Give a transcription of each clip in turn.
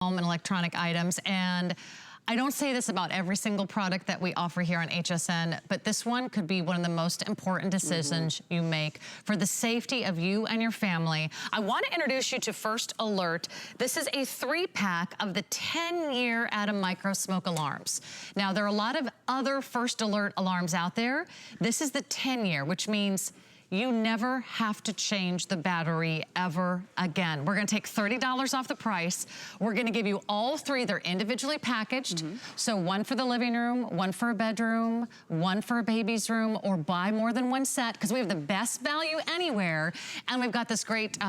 home and electronic items. And I don't say this about every single product that we offer here on HSN, but this one could be one of the most important decisions you make for the safety of you and your family. I want to introduce you to First Alert. This is a 3-pack of the 10-year Atom Micro Smoke Alarms. Now, there are a lot of other First Alert alarms out there. This is the 10-year, which means you never have to change the battery ever again. We're gonna take $30 off the price. We're gonna give you all three. They're individually packaged. So one for the living room, one for a bedroom, one for a baby's room, or buy more than one set, because we have the best value anywhere. And we've got this great,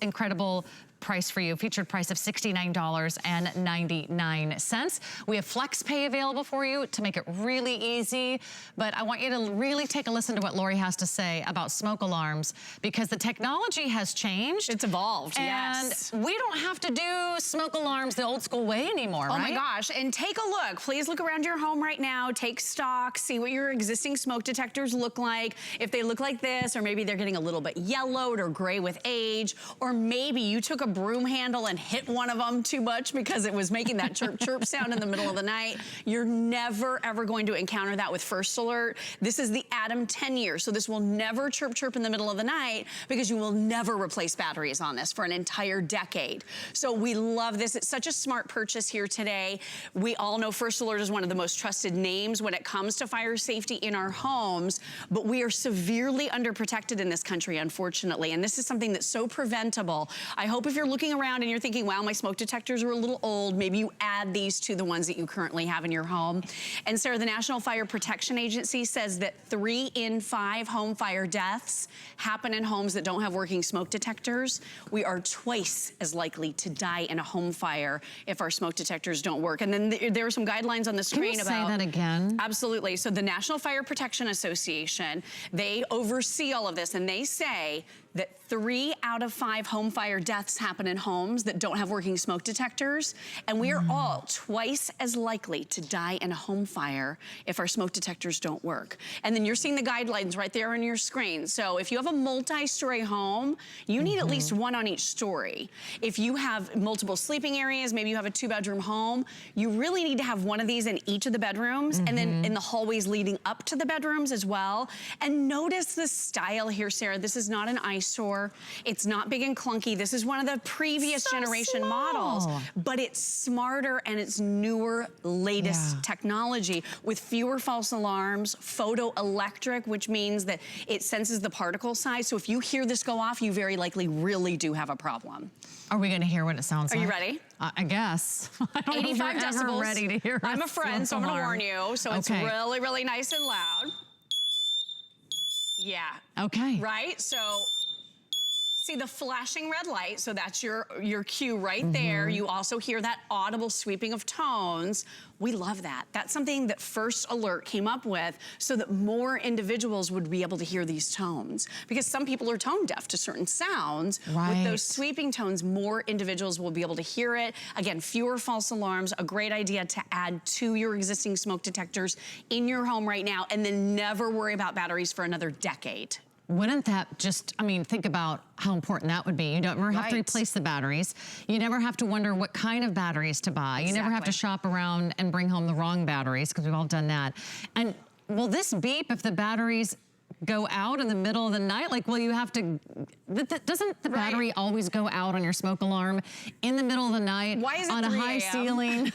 incredible price for you, featured price of $69.99. We have Flex Pay available for you to make it really easy, but I want you to really take a listen to what Lori has to say about smoke alarms, because the technology has changed. It's evolved, yes. And we don't have to do smoke alarms the old school way anymore, right? Oh my gosh, and take a look. Please look around your home right now, take stock, see what your existing smoke detectors look like. If they look like this, or maybe they're getting a little bit yellowed or gray with age, or maybe you took a broom handle and hit one of them too much because it was making that chirp chirp sound in the middle of the night. You're never ever going to encounter that with First Alert. This is the Atom 10-year, so this will never chirp chirp in the middle of the night, because you will never replace batteries on this for an entire decade. So we love this. It's such a smart purchase here today. We all know First Alert is one of the most trusted names when it comes to fire safety in our homes, but we are severely underprotected in this country, unfortunately, and this is something that's so preventable. I hope if you're looking around and you're thinking, wow, my smoke detectors are a little old, maybe you add these to the ones that you currently have in your home. And Sarah, the National Fire Protection Agency says that 3 in 5 home fire deaths happen in homes that don't have working smoke detectors. We are twice as likely to die in a home fire if our smoke detectors don't work. And then there are some guidelines on the screen about— Can you say that again? Absolutely. So the National Fire Protection Association, they oversee all of this, and they say that 3 out of 5 home fire deaths happen in homes that don't have working smoke detectors, and we are all twice as likely to die in a home fire if our smoke detectors don't work. And then you're seeing the guidelines right there on your screen. So if you have a multi-story home, you need at least one on each story. If you have multiple sleeping areas, maybe you have a 2-bedroom home, you really need to have one of these in each of the bedrooms, and then in the hallways leading up to the bedrooms as well. And notice the style here, Sarah. This is not an eyesore. It's not big and clunky. This is one of the previous generation models, but it's smarter and it's newer, latest technology with fewer false alarms, photoelectric, which means that it senses the particle size. So if you hear this go off, you very likely really do have a problem. Are we gonna hear what it sounds like? Are you ready? I guess. I don't 85 know if we're decibels. ever ready to hear it. I'm a friend, so I'm gonna warn you. So it's really, really nice and loud. Yeah. Okay. Right? So see the flashing red light, so that's your cue right there. You also hear that audible sweeping of tones. We love that. That's something that First Alert came up with so that more individuals would be able to hear these tones. Because some people are tone deaf to certain sounds. With those sweeping tones, more individuals will be able to hear it. Again, fewer false alarms, a great idea to add to your existing smoke detectors in your home right now, and then never worry about batteries for another decade. Wouldn't that just, I mean, think about how important that would be. You don't ever have to replace the batteries. You never have to wonder what kind of batteries to buy. You never have to shop around and bring home the wrong batteries, because we've all done that. And will this beep if the batteries go out in the middle of the night? Like, will you have to, doesn't the battery always go out on your smoke alarm in the middle of the night? Why is it on a 3 high ceiling?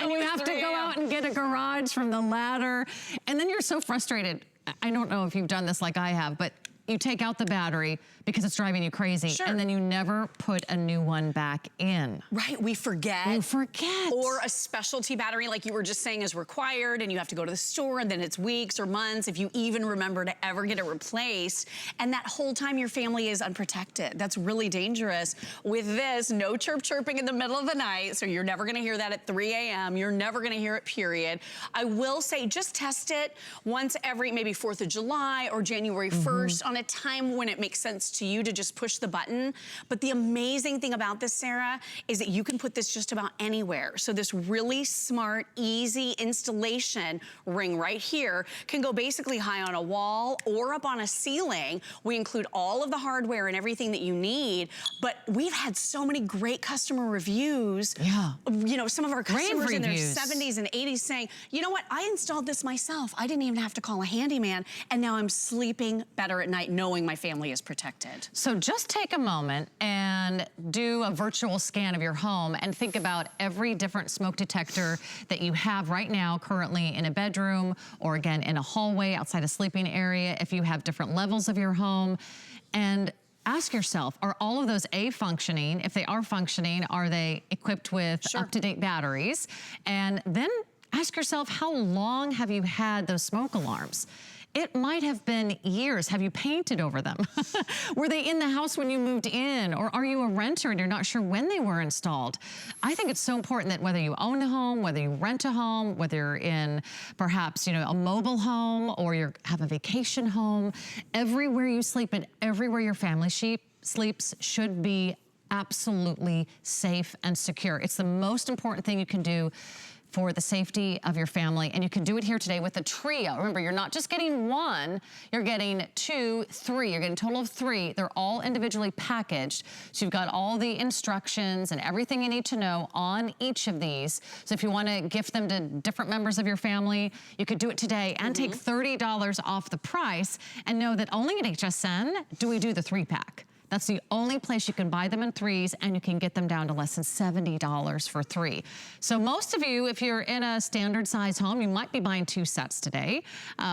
And you have to go out and get a garage from the ladder. And then you're so frustrated. I don't know if you've done this like I have, but you take out the battery because it's driving you crazy, and then you never put a new one back in. Right, we forget. You forget. Or a specialty battery, like you were just saying, is required, and you have to go to the store, and then it's weeks or months if you even remember to ever get it replaced. And that whole time your family is unprotected. That's really dangerous. With this, no chirp chirping in the middle of the night, so you're never gonna hear that at 3 a.m. You're never gonna hear it, period. I will say, just test it once every maybe 4th of July or January 1st on a time when it makes sense to you to just push the button. But the amazing thing about this, Sarah, is that you can put this just about anywhere. So this really smart, easy installation ring right here can go basically high on a wall or up on a ceiling. We include all of the hardware and everything that you need, but we've had so many great customer reviews. Yeah. You know, some of our customers in their 70s and 80s saying, you know what, I installed this myself. I didn't even have to call a handyman, and now I'm sleeping better at night knowing my family is protected. So just take a moment and do a virtual scan of your home and think about every different smoke detector that you have right now currently in a bedroom, or again in a hallway outside a sleeping area, if you have different levels of your home. And ask yourself, are all of those functioning? If they are functioning, are they equipped with up-to-date batteries? And then ask yourself, how long have you had those smoke alarms? It might have been years. Have you painted over them? Were they in the house when you moved in? Or are you a renter and you're not sure when they were installed? I think it's so important that whether you own a home, whether you rent a home, whether you're in perhaps, you know, a mobile home, or you have a vacation home, everywhere you sleep and everywhere your family sleeps should be absolutely safe and secure. It's the most important thing you can do for the safety of your family, and you can do it here today with a trio. Remember, you're not just getting one, you're getting 2, 3, you're getting a total of 3. They're all individually packaged, so you've got all the instructions and everything you need to know on each of these. So if you wanna gift them to different members of your family, you could do it today and take $30 off the price, and know that only at HSN do we do the 3-pack. That's the only place you can buy them in 3s, and you can get them down to less than $70 for 3. So most of you, if you're in a standard size home, you might be buying 2 sets today.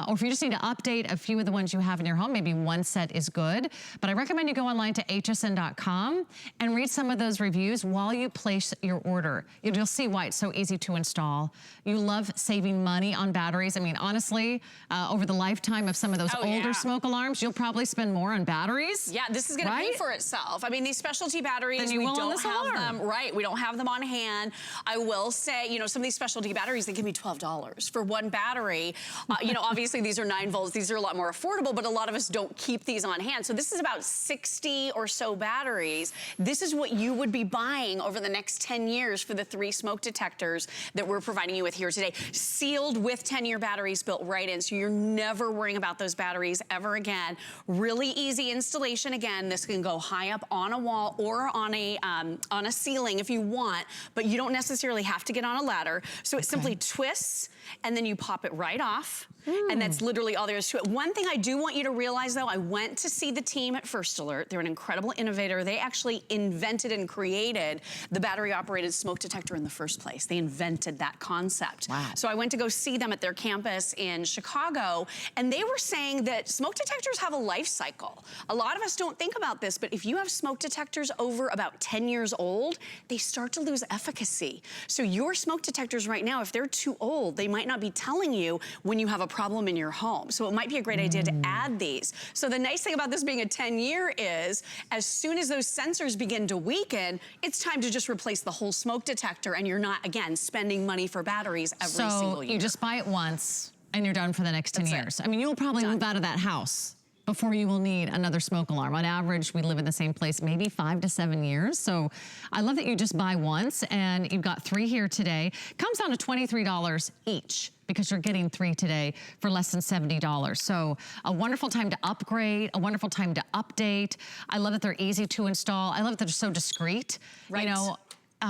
Or if you just need to update a few of the ones you have in your home, maybe 1 set is good. But I recommend you go online to hsn.com and read some of those reviews while you place your order. You'll see why it's so easy to install. You love saving money on batteries. I mean, honestly, over the lifetime of some of those older smoke alarms, you'll probably spend more on batteries. Yeah, this is gonna pay for itself. I mean, these specialty batteries, we don't have them, we don't have them on hand. I will say, you know, some of these specialty batteries, they give me $12 for 1 battery. You know, obviously these are 9 volts, these are a lot more affordable, but a lot of us don't keep these on hand. So this is about 60 or so batteries. This is what you would be buying over the next 10 years for the 3 smoke detectors that we're providing you with here today. Sealed with 10-year batteries built right in, so you're never worrying about those batteries ever again. Really easy installation. Again, this can go high up on a wall or on a ceiling if you want, but you don't necessarily have to get on a ladder. So it simply twists, and then you pop it right off. And that's literally all there is to it. One thing I do want you to realize, though, I went to see the team at First Alert. They're an incredible innovator. They actually invented and created the battery-operated smoke detector in the first place. They invented that concept. Wow. So I went to go see them at their campus in Chicago, and they were saying that smoke detectors have a life cycle. A lot of us don't think about this, but if you have smoke detectors over about 10 years old, they start to lose efficacy. So your smoke detectors right now, if they're too old, they might not be telling you when you have a problem in your home. So it might be a great idea to add these. So the nice thing about this being a 10-year is, as soon as those sensors begin to weaken, it's time to just replace the whole smoke detector, and you're not, again, spending money for batteries every single year. So you just buy it once, and you're done for the next 10 years. I mean, you'll probably move out of that house before you will need another smoke alarm. On average, we live in the same place maybe 5 to 7 years. So I love that you just buy once, and you've got 3 here today. Comes down to $23 each, because you're getting 3 today for less than $70. So a wonderful time to upgrade, a wonderful time to update. I love that they're easy to install. I love that they're so discreet. Right. You know,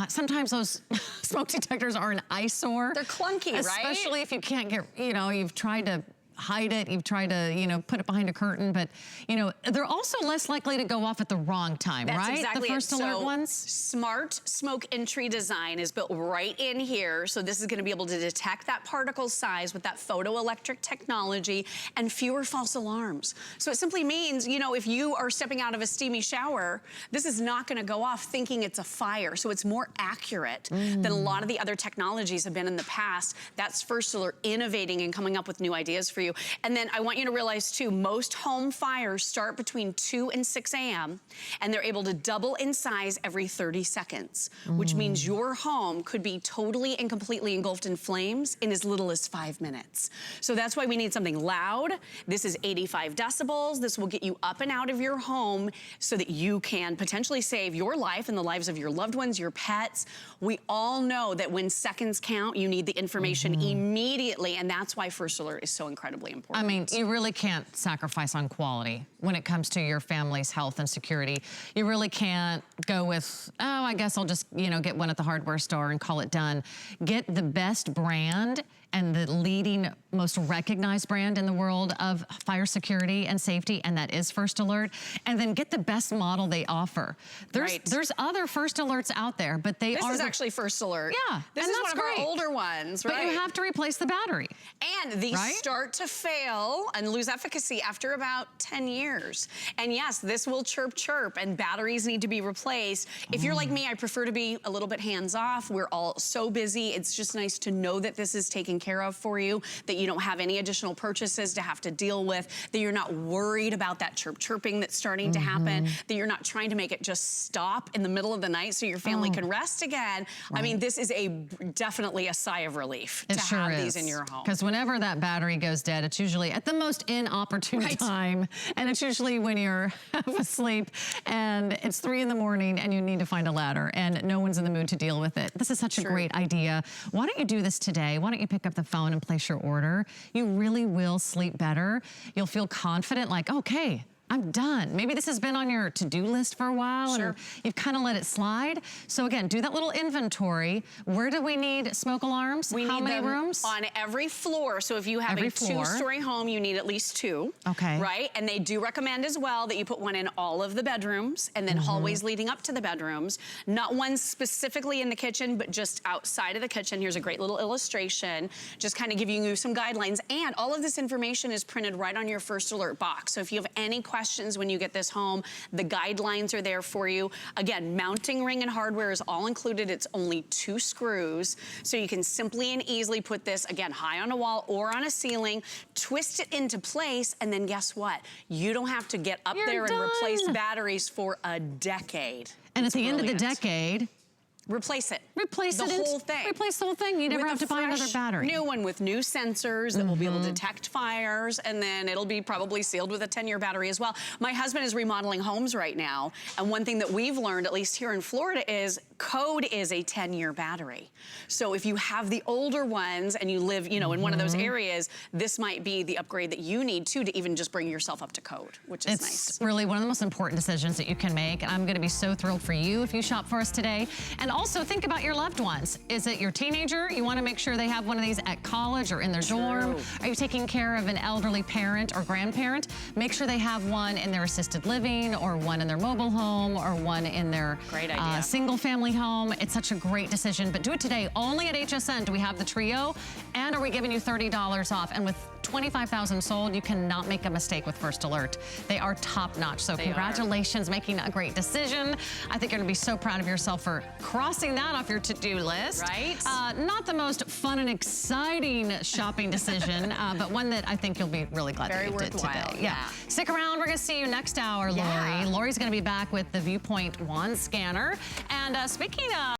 sometimes those smoke detectors are an eyesore. They're clunky, right? Especially if you can't get, you know, you've tried to hide it, you've tried to, you know, put it behind a curtain, but, you know, they're also less likely to go off at the wrong time, That's right? Exactly the First Alert ones? Smart smoke entry design is built right in here, so this is gonna be able to detect that particle size with that photoelectric technology and fewer false alarms. So it simply means, you know, if you are stepping out of a steamy shower, this is not gonna go off thinking it's a fire, so it's more accurate than a lot of the other technologies have been in the past. That's First Alert innovating and coming up with new ideas for you. you. And then I want you to realize too, most home fires start between 2 and 6 a.m. and they're able to double in size every 30 seconds, which means your home could be totally and completely engulfed in flames in as little as 5 minutes. So that's why we need something loud. This is 85 decibels. This will get you up and out of your home so that you can potentially save your life and the lives of your loved ones, your pets. We all know that when seconds count, you need the information immediately, and that's why First Alert is so incredibly important. I mean, you really can't sacrifice on quality when it comes to your family's health and security. You really can't go with, oh, I guess I'll just, you know, get one at the hardware store and call it done. Get the best brand and the leading, most recognized brand in the world of fire security and safety, and that is First Alert. And then get the best model they offer. There's other First Alerts out there, but this is actually First Alert. Yeah, this is one of our older ones, right? But you have to replace the battery. And these start to fail and lose efficacy after about 10 years. And yes, this will chirp chirp and batteries need to be replaced. If you're like me, I prefer to be a little bit hands off. We're all so busy. It's just nice to know that this is taken care of for you, that you don't have any additional purchases to have to deal with, that you're not worried about that chirping that's starting to happen, that you're not trying to make it just stop in the middle of the night so your family can rest again. I mean, this is definitely a sigh of relief to have these in your home. Because whenever that battery goes dead, it's usually at the most inopportune time. And it's usually when you're asleep and it's 3 in the morning and you need to find a ladder and no one's in the mood to deal with it. This is such a great idea. Why don't you do this today? Why don't you pick up the phone and place your order? You really will sleep better. You'll feel confident, like, okay, I'm done. Maybe this has been on your to-do list for a while and you've kind of let it slide. So again, do that little inventory. Where do we need smoke alarms? How many rooms? On every floor. So if you have a 2-story home, you need at least 2. Okay. Right? And they do recommend as well that you put one in all of the bedrooms and then hallways leading up to the bedrooms. Not one specifically in the kitchen, but just outside of the kitchen. Here's a great little illustration, just kind of giving you some guidelines. And all of this information is printed right on your First Alert box. So if you have any questions when you get this home, the guidelines are there for you. Again, mounting ring and hardware is all included. It's only 2 screws. So you can simply and easily put this, again, high on a wall or on a ceiling, twist it into place, and then guess what? You don't have to get up there and replace batteries for a decade. And at the end of the decade, replace it. Replace the whole thing. Replace the whole thing. You never have to buy another battery. New one with new sensors that will be able to detect fires, and then it'll be probably sealed with a 10-year battery as well. My husband is remodeling homes right now, and one thing that we've learned, at least here in Florida, is code is a 10-year battery. So if you have the older ones and you live, you know, in one of those areas, this might be the upgrade that you need to even just bring yourself up to code, which is nice. It's really one of the most important decisions that you can make, and I'm going to be so thrilled for you if you shop for us today. And also think about your loved ones. Is it your teenager? You want to make sure they have one of these at college or in their dorm. Are you taking care of an elderly parent or grandparent? Make sure they have one in their assisted living or one in their mobile home or one in their single family home. It's such a great decision, but do it today. Only at HSN do we have the trio, and are we giving you $30 off? And with 25,000 sold, you cannot make a mistake with First Alert. They are top notch. So congratulations, making a great decision. I think you're gonna be so proud of yourself for crossing that off your to-do list. Right. Not the most fun and exciting shopping decision, but one that I think you'll be really glad that you did today. Yeah. Stick around, we're gonna see you next hour, Lori. Lori's gonna be back with the Viewpoint Wand Scanner. And speaking of